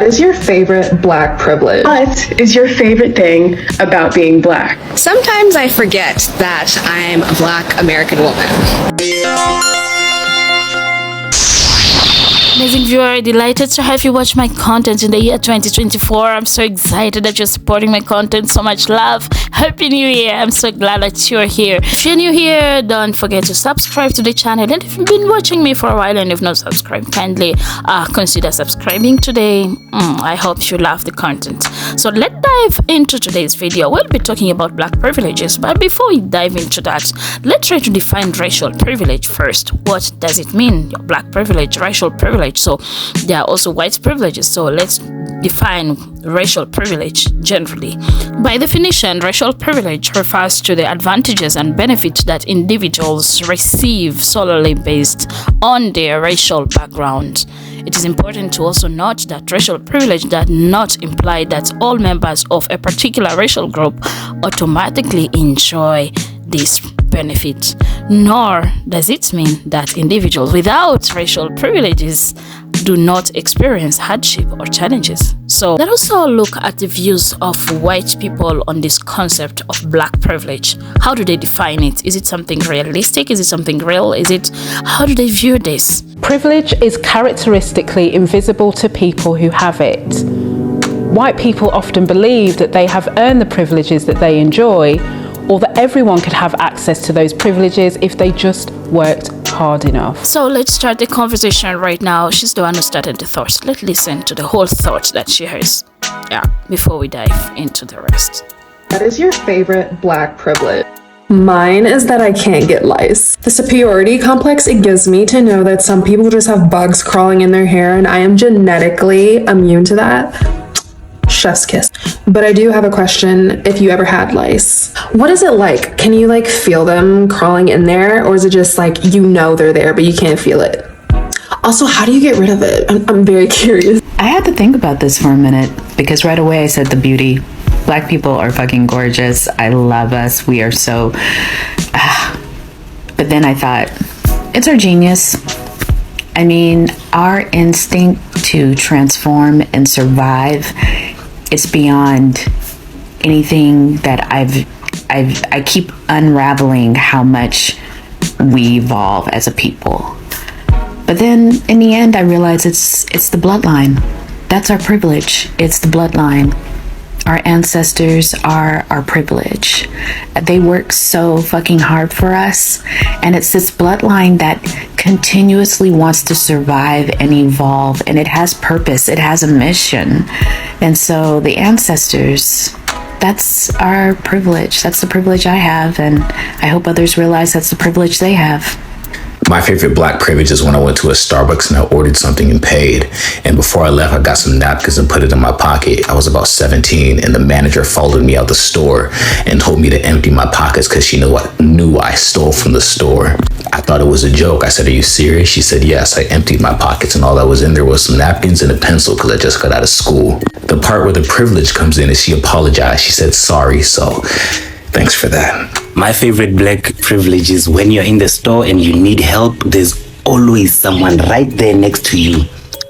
What is your favorite Black privilege? What is your favorite thing about being Black? Sometimes I forget that I'm a Black American woman. Amazing viewer, delighted to have you watch my content in the year 2024. I'm so excited that you're supporting my content. So much love. Happy New Year. I'm so glad that you're here. If you're new here, don't forget to subscribe to the channel. And if you've been watching me for a while and you've not subscribed, kindly consider subscribing today. I hope you love the content. So let's dive into today's video. We'll be talking about Black privileges. But before we dive into that, let's try to define racial privilege first. What does it mean? Your Black privilege, racial privilege. So there are also white privileges. So let's define racial privilege generally. By definition, racial privilege refers to the advantages and benefits that individuals receive solely based on their racial background. It is important to also note that racial privilege does not imply that all members of a particular racial group automatically enjoy this benefit, nor does it mean that individuals without racial privileges do not experience hardship or challenges. So let's also look at the views of white people on this concept of Black privilege. How do they define it? Is it something realistic? Is it something real? How do they view this? Privilege is characteristically invisible to people who have it. White people often believe that they have earned the privileges that they enjoy, or that everyone could have access to those privileges if they just worked hard enough. So let's start the conversation right now. She's the one who started the thought. Let's listen to the whole thought that she has before we dive into the rest. What is your favorite Black privilege? Mine is that I can't get lice. The superiority complex it gives me to know that some people just have bugs crawling in their hair and I am genetically immune to that. Chef's kiss. But I do have a question if you ever had lice. What is it like? Can you like feel them crawling in there, or is it just like you know they're there but you can't feel it? Also, how do you get rid of it? I'm very curious. I had to think about this for a minute because right away I said the beauty. Black people are fucking gorgeous. I love us. We are so... But then I thought, it's our genius. I mean, our instinct to transform and survive is beyond anything that I keep unraveling how much we evolve as a people. But then in the end, I realize it's the bloodline. That's our privilege. It's the bloodline. Our ancestors are our privilege. They work so fucking hard for us. And it's this bloodline that continuously wants to survive and evolve. And it has purpose. It has a mission. And so the ancestors, that's our privilege. That's the privilege I have. And I hope others realize that's the privilege they have. My favorite Black privilege is when I went to a Starbucks and I ordered something and paid. And before I left, I got some napkins and put it in my pocket. I was about 17 and the manager followed me out the store and told me to empty my pockets because she knew I stole from the store. I thought it was a joke. I said, "Are you serious?" She said, "Yes." I emptied my pockets and all that was in there was some napkins and a pencil because I just got out of school. The part where the privilege comes in is she apologized. She said sorry. So thanks for that. My favorite Black privilege is when you're in the store and you need help, there's always someone right there next to you.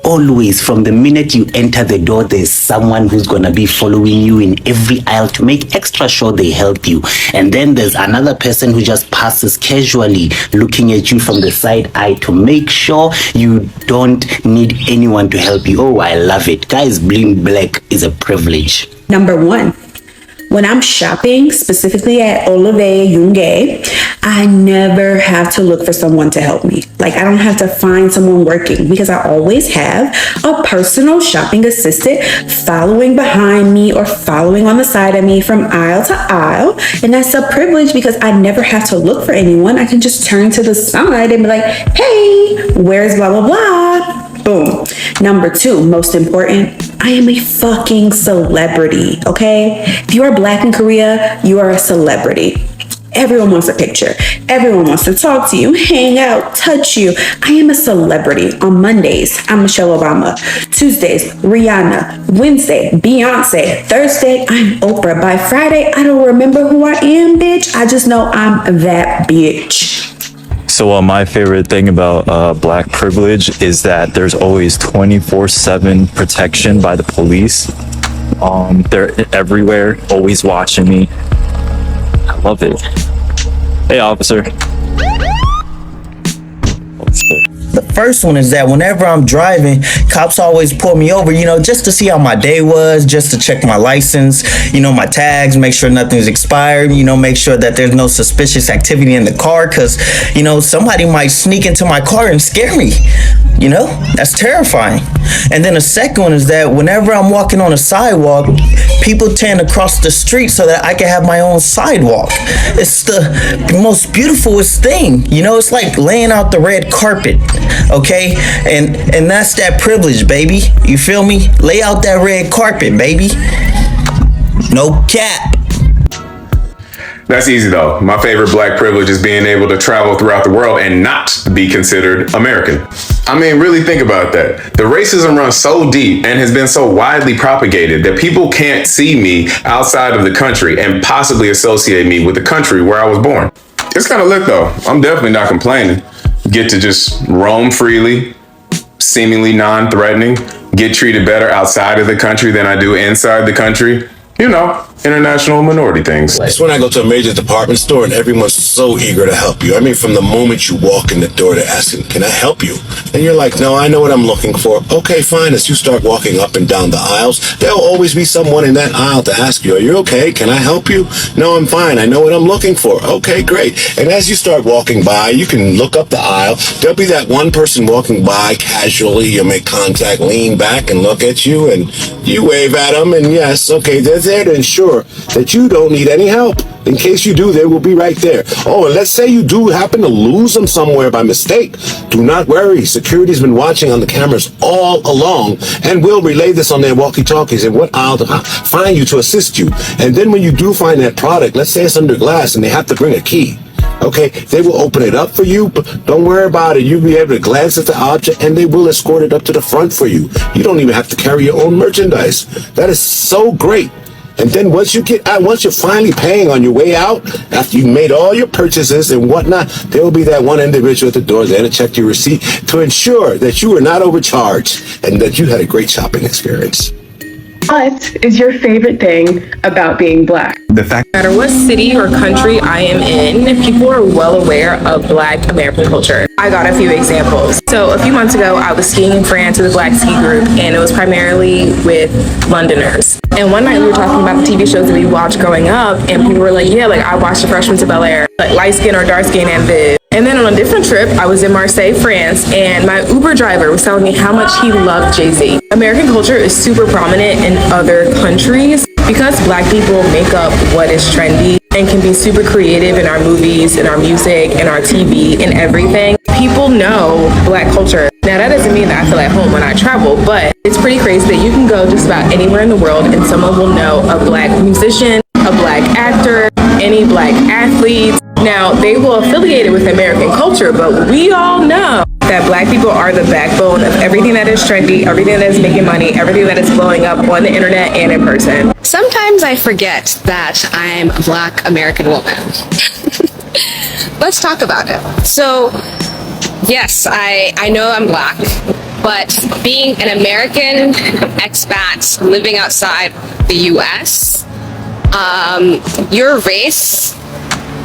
Always, from the minute you enter the door, there's someone who's gonna be following you in every aisle to make extra sure they help you. And then there's another person who just passes casually, looking at you from the side eye to make sure you don't need anyone to help you. Oh, I love it. Guys, being Black is a privilege. Number one, when I'm shopping, specifically at Olive Youngay, I never have to look for someone to help me. Like, I don't have to find someone working because I always have a personal shopping assistant following behind me or following on the side of me from aisle to aisle. And that's a privilege because I never have to look for anyone. I can just turn to the side and be like, "Hey, where's blah, blah, blah?" Boom. Number two, most important, I am a fucking celebrity, okay? If you are Black in Korea, you are a celebrity. Everyone wants a picture. Everyone wants to talk to you, hang out, touch you. I am a celebrity. On Mondays, I'm Michelle Obama. Tuesdays, Rihanna. Wednesday, Beyonce. Thursday, I'm Oprah. By Friday, I don't remember who I am, bitch. I just know I'm that bitch. So my favorite thing about black privilege is that there's always 24/7 protection by the police. They're everywhere, always watching me. I love it. Hey, officer. Oh, shit. The first one is that whenever I'm driving, cops always pull me over, just to see how my day was, just to check my license, my tags, make sure nothing's expired, make sure that there's no suspicious activity in the car, because, somebody might sneak into my car and scare me. That's terrifying. And then the second one is that whenever I'm walking on a sidewalk, people tend to cross the street so that I can have my own sidewalk. It's the most beautifulest thing. It's like laying out the red carpet. Okay, and that's that privilege, baby. You feel me? Lay out that red carpet, baby. No cap. That's easy though. My favorite black privilege is being able to travel throughout the world and not be considered American. I mean, really think about that. The racism runs so deep and has been so widely propagated that people can't see me outside of the country and possibly associate me with the country where I was born. It's kind of lit though. I'm definitely not complaining. Get to just roam freely, seemingly non-threatening, get treated better outside of the country than I do inside the country. International minority things. It's when I go to a major department store and everyone's so eager to help you. I mean, from the moment you walk in the door, they're asking, can I help you? And you're like, no, I know what I'm looking for. Okay, fine. As you start walking up and down the aisles, there'll always be someone in that aisle to ask you, are you okay? Can I help you? No, I'm fine. I know what I'm looking for. Okay, great. And as you start walking by, you can look up the aisle. There'll be that one person walking by casually. You'll make contact, lean back and look at you, and you wave at them. And yes, okay, they're there to ensure that you don't need any help. In case you do, they will be right there. Oh, and let's say you do happen to lose them somewhere by mistake. Do not worry. Security's been watching on the cameras all along and will relay this on their walkie-talkies and what aisle to find you to assist you. And then when you do find that product, let's say it's under glass and they have to bring a key. Okay, they will open it up for you, but don't worry about it. You'll be able to glance at the object and they will escort it up to the front for you. You don't even have to carry your own merchandise. That is so great. And then once you're finally paying on your way out, after you've made all your purchases and whatnot, there will be that one individual at the door there to check your receipt to ensure that you were not overcharged and that you had a great shopping experience. What is your favorite thing about being black? The fact No matter what city or country I am in, people are well aware of Black American culture. I got a few examples. So a few months ago, I was skiing in France with a Black ski group, and it was primarily with Londoners. And one night we were talking about the TV shows that we watched growing up, and people were like, yeah, like I watched The Fresh Prince of Bel-Air, like light skin or dark skin and Viv. And then on a different trip, I was in Marseille, France, and my Uber driver was telling me how much he loved Jay-Z. American culture is super prominent in other countries because Black people make up what is trendy and can be super creative in our movies, in our music, in our TV, in everything. People know Black culture. Now, that doesn't mean that I feel at home when I travel, but it's pretty crazy that you can go just about anywhere in the world and someone will know a Black musician, a Black actor, any Black athletes. Now, they will affiliate it with American culture, but we all know that Black people are the backbone of everything that is trendy, everything that is making money, everything that is blowing up on the internet and in person. Sometimes I forget that I'm a Black American woman. Let's talk about it. So, yes, I know I'm Black, but being an American expat living outside the US, your race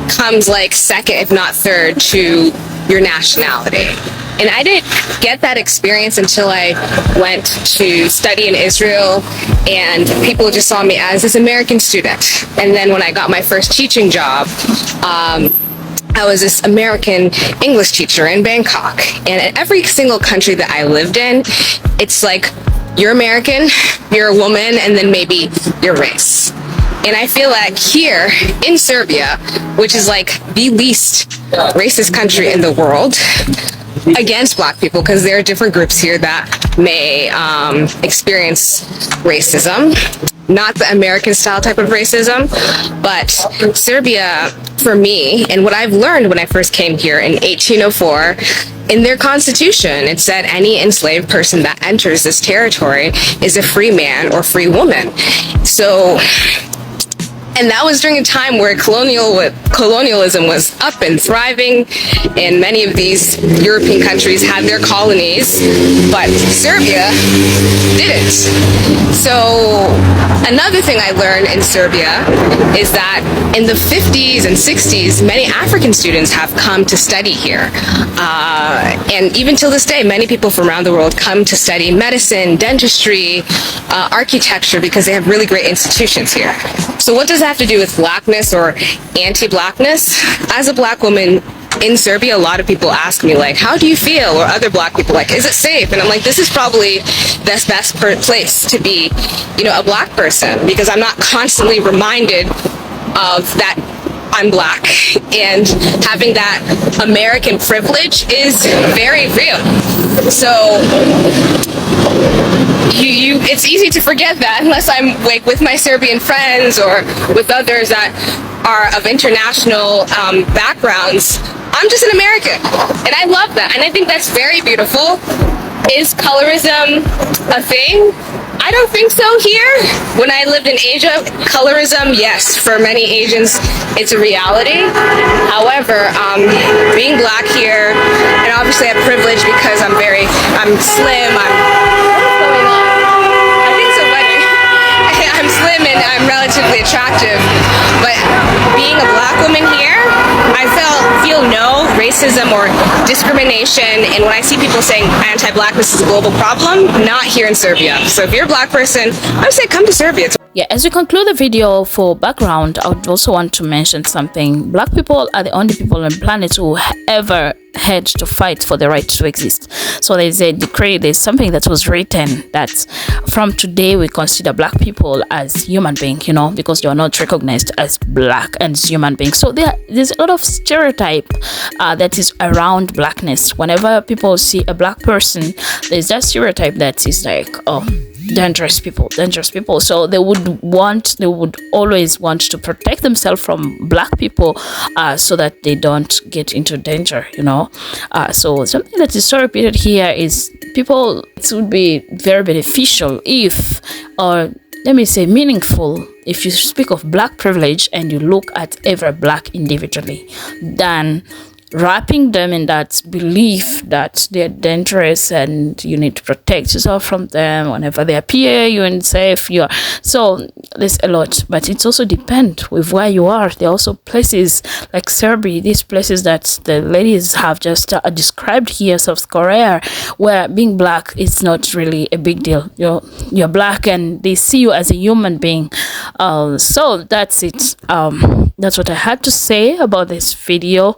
comes like second, if not third, to your nationality. And I didn't get that experience until I went to study in Israel, and people just saw me as this American student. And then when I got my first teaching job, I was this American English teacher in Bangkok. And in every single country that I lived in, it's like, you're American, you're a woman, and then maybe your race. And I feel like here in Serbia, which is like the least racist country in the world, against Black people, because there are different groups here that may experience racism, not the American style type of racism, but Serbia, for me, and what I've learned when I first came here in 1804, in their constitution, it said any enslaved person that enters this territory is a free man or free woman. So And that was during a time where colonialism was up and thriving, and many of these European countries had their colonies, but Serbia didn't. So another thing I learned in Serbia is that in the 50s and 60s, many African students have come to study here. And even till this day, many people from around the world come to study medicine, dentistry, architecture, because they have really great institutions here. So what does that have to do with blackness or anti-blackness? As a black woman in Serbia, a lot of people ask me, like, how do you feel? Or other black people, like, is it safe? And I'm like, this is probably the best place to be, you know, a black person, because I'm not constantly reminded of that I'm black, and having that American privilege is very real. So it's easy to forget that unless I'm like with my Serbian friends or with others that are of international backgrounds. I'm just an American, and I love that, and I think that's very beautiful. Is colorism a thing? I don't think so here. When I lived in Asia, colorism, yes, for many Asians, it's a reality. However, being black here, and obviously I have privilege because I'm slim, what's going on? I think so, but I'm slim and I'm relatively attractive. But being a black woman here, I feel no racism or discrimination, and when I see people saying anti-blackness is a global problem, not here in Serbia. So if you're a black person, I would say come to Serbia. Yeah, as we conclude the video, for background, I would also want to mention something. Black people are the only people on the planet who ever had to fight for the right to exist. So there's a decree, there's something that was written that from today we consider black people as human beings, you know, because you're not recognized as black and as human beings. So there's a lot of stereotype that is around blackness. Whenever people see a black person, there's that stereotype that is like, oh, dangerous people. So they would always want to protect themselves from black people so that they don't get into danger, you know. So something that is so repeated here is people, it would be very beneficial if, or let me say meaningful, if you speak of black privilege and you look at every black individually, than wrapping them in that belief that they're dangerous and you need to protect yourself from them whenever they appear, you're unsafe. So there's a lot, but it also depends with where you are. There are also places like Serbia, these places that the ladies have just described here, South Korea, where being black is not really a big deal. You're black and they see you as a human being. So that's it. That's what I had to say about this video.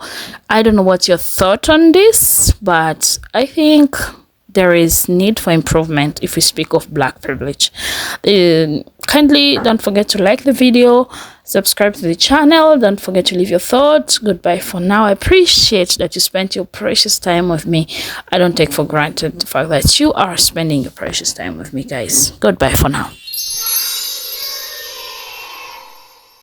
I don't know what's your thought on this, but I think there is need for improvement if we speak of black privilege. Kindly don't forget to like the video, subscribe to the channel, don't forget to leave your thoughts. Goodbye for now. I appreciate that you spent your precious time with me. I don't take for granted the fact that you are spending your precious time with me, guys. Goodbye for now.